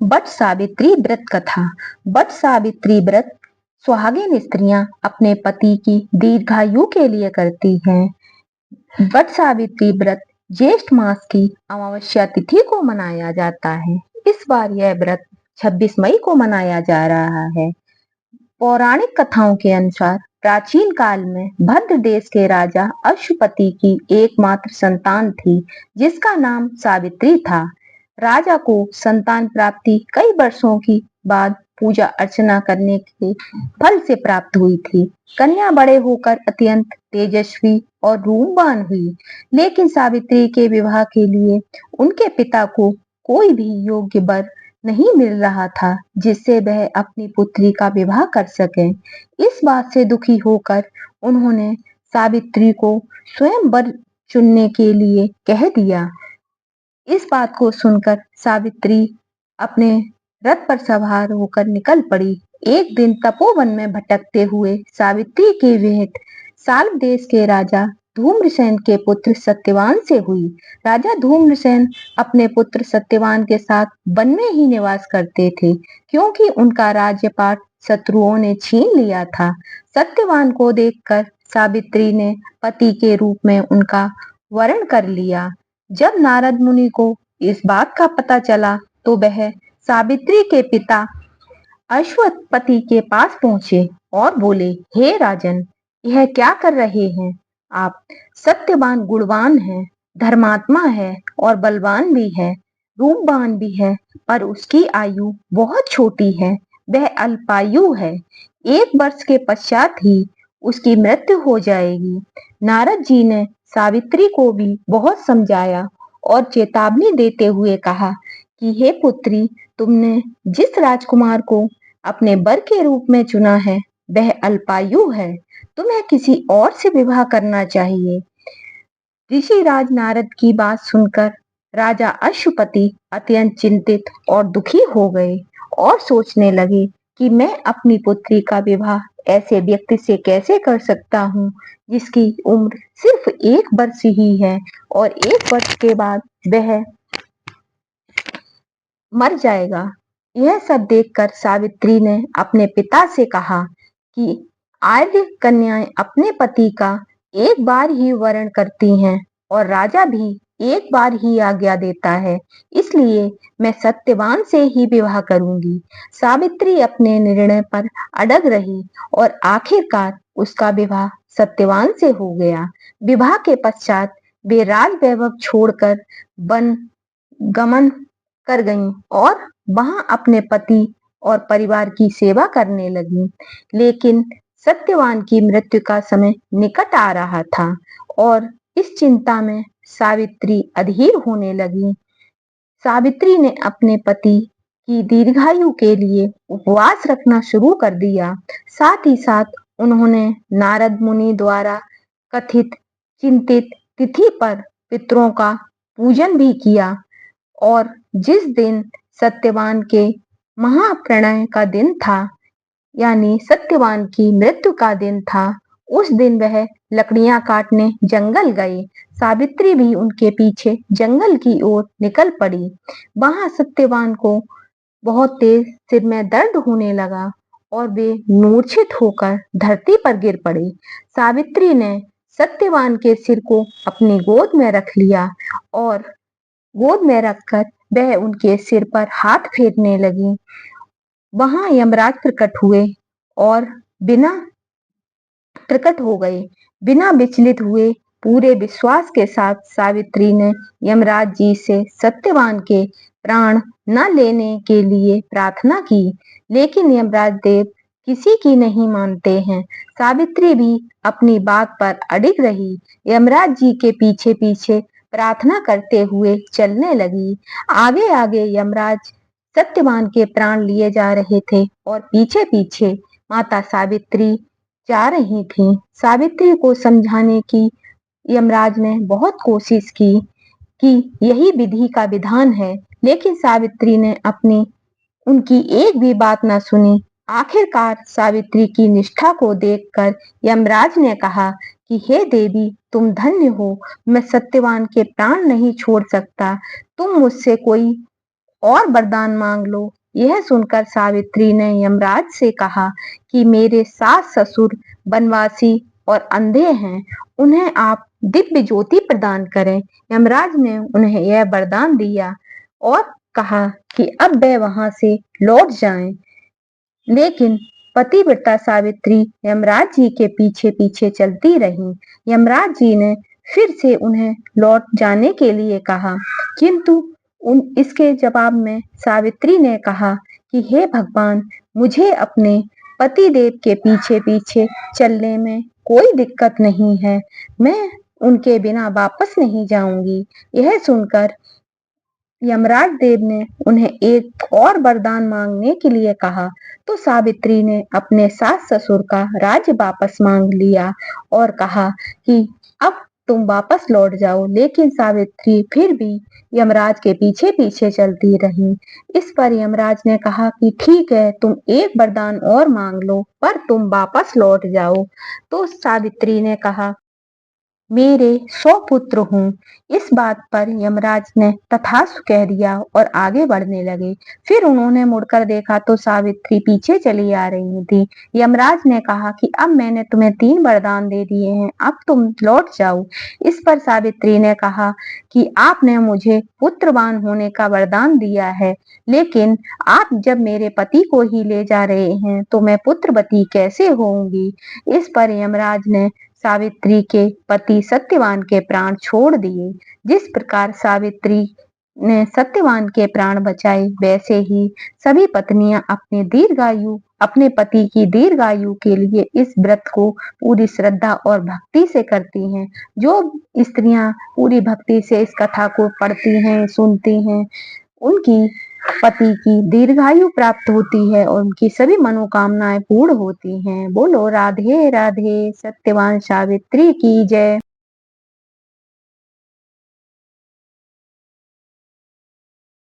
But Savitri व्रत कथा। But Savitri व्रत सुहागिन स्त्रियां अपने पति की दीर्घायु के लिए करती हैं। वट सावित्री व्रत ज्येष्ठ मास की अमावस्या तिथि को मनाया जाता है। इस बार यह व्रत 26 मई को मनाया जा रहा है। पौराणिक कथाओं के अनुसार प्राचीन काल में भद्र देश के राजा अश्वपति की एकमात्र संतान थी, जिसका नाम सावित्री था। राजा को संतान प्राप्ति कई वर्षों की बाद पूजा अर्चना करने के फल से प्राप्त हुई थी। कन्या बड़े होकर अत्यंत तेजस्वी और रूपवान हुई, लेकिन सावित्री के विवाह के लिए उनके पिता को कोई भी योग्य वर नहीं मिल रहा था, जिससे वह अपनी पुत्री का विवाह कर सके। इस बात से दुखी होकर उन्होंने सावित्री को स्वयं वर चुनने के लिए कह दिया। इस बात को सुनकर सावित्री अपने रथ पर सवार होकर निकल पड़ी। एक दिन तपोवन में भटकते हुए सावित्री की भेंट साल्व देश के राजा धूम्रसेन के पुत्र सत्यवान से हुई। राजा धूम्रसेन अपने पुत्र सत्यवान के साथ वन में ही निवास करते थे, क्योंकि उनका राज्यपाट शत्रुओं ने छीन लिया था। सत्यवान को देखकर सावित्री ने पति के रूप में उनका वरण कर लिया। जब नारद मुनि को इस बात का पता चला तो वह सावित्री के पिता अश्वपति के पास पहुंचे और बोले, हे राजन, यह क्या कर रहे हैं आप? सत्यवान गुणवान है, धर्मात्मा है और बलवान भी है, रूपवान भी है, पर उसकी आयु बहुत छोटी है। वह अल्पायु है। 1 वर्ष के पश्चात ही उसकी मृत्यु हो जाएगी। नारद जी ने सावित्री को भी बहुत समझाया और चेतावनी देते हुए कहा कि हे पुत्री, तुमने जिस राजकुमार को अपने वर के रूप में चुना है वह अल्पायु है। तुम्हें किसी और से विवाह करना चाहिए। ऋषिराज नारद की बात सुनकर राजा अश्वपति अत्यंत चिंतित और दुखी हो गए और सोचने लगे कि मैं अपनी पुत्री का विवाह ऐसे व्यक्ति से कैसे कर सकता हूँ जिसकी उम्र सिर्फ 1 वर्ष ही है और 1 वर्ष के बाद वह मर जाएगा। यह सब देखकर सावित्री ने अपने पिता से कहा कि आर्य कन्याएं अपने पति का एक बार ही वरण करती हैं और राजा भी एक बार ही आज्ञा देता है, इसलिए मैं सत्यवान से ही विवाह करूंगी। सावित्री अपने निर्णय पर अड़ग रही और आखिरकार उसका विवाह सत्यवान से हो गया। विवाह के पश्चात वे राज वैभव छोड़कर वन गमन कर गईं और वहां अपने पति और परिवार की सेवा करने लगी। लेकिन सत्यवान की मृत्यु का समय निकट आ रहा था और इस चिंता में सावित्री अधीर होने लगी। सावित्री ने अपने पति की दीर्घायु के लिए उपवास रखना शुरू कर दिया। साथ ही साथ उन्होंने नारद मुनि द्वारा कथित चिंतित तिथि पर पितरों का पूजन भी किया और जिस दिन सत्यवान के महाप्रलय का दिन था, यानी सत्यवान की मृत्यु का दिन था, उस दिन वह लकड़ियां काटने जंगल गए। सावित्री भी उनके पीछे जंगल की ओर निकल पड़ी। वहां सत्यवान को बहुत तेज सिर में दर्द होने लगा और वे मूर्छित होकर धरती पर गिर पड़े। सावित्री ने सत्यवान के सिर को अपनी गोद में रख लिया और गोद में रखकर वह उनके सिर पर हाथ फेरने लगी। वहां यमराज प्रकट हुए और बिना प्रकट हो गए। बिना विचलित हुए पूरे विश्वास के साथ सावित्री ने यमराज जी से सत्यवान के प्राण न लेने के लिए प्रार्थना की, लेकिन यमराज देव किसी की नहीं मानते हैं। सावित्री भी अपनी बात पर अडिग रही। यमराज जी के पीछे पीछे प्रार्थना करते हुए चलने लगी। आगे आगे यमराज सत्यवान के प्राण लिए जा रहे थे और पीछे पीछे माता सावित्री जा रही थी। सावित्री को समझाने की यमराज ने बहुत कोशिश की कि यही विधि का विधान है, लेकिन सावित्री ने अपनी उनकी एक भी बात न सुनी। आखिरकार सावित्री की निष्ठा को देखकर यमराज ने कहा कि हे देवी, तुम धन्य हो। मैं सत्यवान के प्राण नहीं छोड़ सकता। तुम मुझसे कोई और वरदान मांग लो। यह सुनकर सावित्री ने यमराज से कहा कि मेरे सास ससुर वनवासी और अंधे हैं, उन्हें आप दिव्य ज्योति प्रदान करें। यमराज ने उन्हें यह वरदान दिया और कहा कि अब वे वहां से लौट जाएं। लेकिन पतिव्रता सावित्री यमराज जी के पीछे पीछे चलती रही। यमराज जी ने फिर से उन्हें लौट जाने के लिए कहा, किंतु इसके जवाब में सावित्री ने कहा कि हे भगवान, मुझे अपने पति देव के पीछे पीछे चलने में कोई दिक्कत नहीं है, मैं उनके बिना वापस नहीं जाऊंगी। यह सुनकर यमराज देव ने उन्हें एक और वरदान मांगने के लिए कहा, तो सावित्री ने अपने सास ससुर का राज्य वापस मांग लिया और कहा कि अब तुम वापस लौट जाओ। लेकिन सावित्री फिर भी यमराज के पीछे पीछे चलती रही। इस पर यमराज ने कहा कि ठीक है, तुम एक वरदान और मांग लो, पर तुम वापस लौट जाओ। तो सावित्री ने कहा, मेरे 100 पुत्र हों। इस बात पर यमराज ने तथास्तु कह दिया और आगे बढ़ने लगे। फिर उन्होंने मुड़कर देखा तो सावित्री पीछे चली आ रही थी। यमराज ने कहा कि अब मैंने तुम्हें 3 वरदान दे दिए हैं, अब तुम लौट जाओ। इस पर सावित्री ने कहा कि आपने मुझे पुत्रवान होने का वरदान दिया है, लेकिन आप जब मेरे पति को ही ले जा रहे हैं तो मैं पुत्रवती कैसे होऊंगी। इस पर यमराज ने सावित्री के पति सत्यवान के प्राण छोड़ दिए। जिस प्रकार सावित्री ने सत्यवान के प्राण बचाए, वैसे ही सभी पत्नियां अपने पति की दीर्घायु के लिए इस व्रत को पूरी श्रद्धा और भक्ति से करती हैं। जो स्त्रियां पूरी भक्ति से इस कथा को पढ़ती हैं, सुनती हैं, उनकी पति की दीर्घायु प्राप्त होती है और उनकी सभी मनोकामनाएं पूर्ण होती हैं। बोलो राधे राधे, सत्यवान सावित्री की जय।